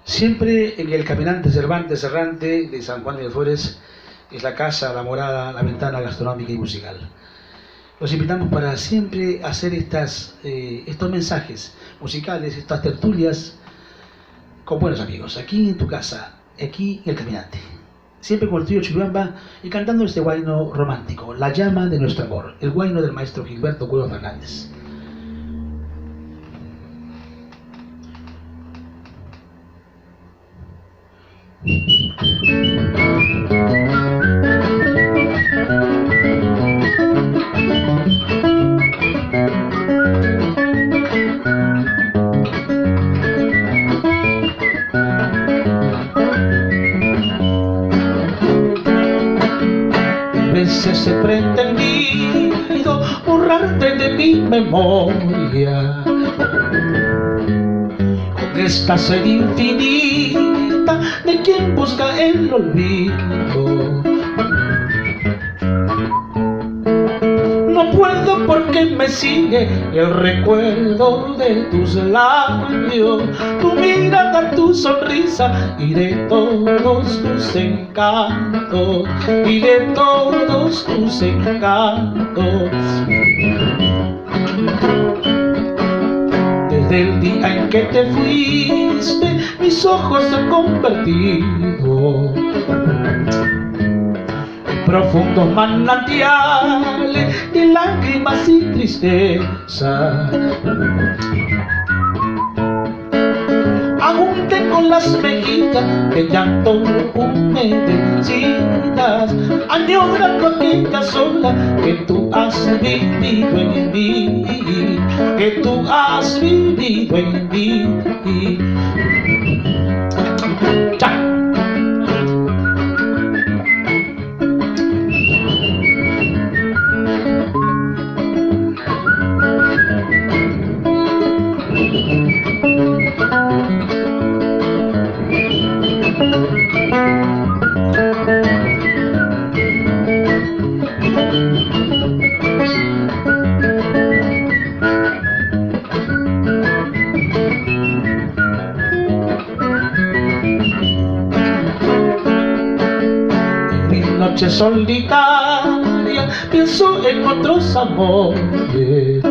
Siempre en el caminante Cervantes errante de San Juan de Alfores es la casa, la morada, la ventana gastronómica y musical. Los invitamos para siempre hacer estos mensajes musicales, estas tertulias con buenos amigos, aquí en tu casa, aquí en el caminante. Siempre con el trío Churiamba y cantando este guayno romántico, La llama de nuestro amor, el guayno del maestro Gilberto Cueva Fernández. Veces he pretendido borrarte de mi memoria con esta sed infinita de quien busca el olvido. No puedo porque me sigue el recuerdo de tus labios, tu mirada, tu sonrisa y de todos tus encantos, y de todos tus encantos. Desde el día en que te fuiste, mis ojos se han convertido profundos manantiales de lágrimas y tristeza. Aún tengo las mejillas de llanto humedecidas, añorando aquellas horas que tú has vivido en mí, que tú has vivido en mí. ¡Chao! Noche solitaria pienso en otros amores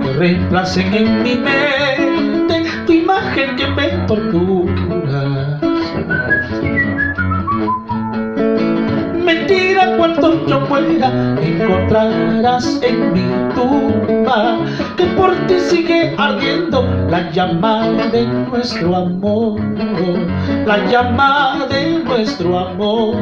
que reemplacen en mi mente tu imagen que me tortura. Mentira, cuando yo muera encontrarás en mi tumba que por ti sigue ardiendo la llama de nuestro amor, la llama de nuestro amor.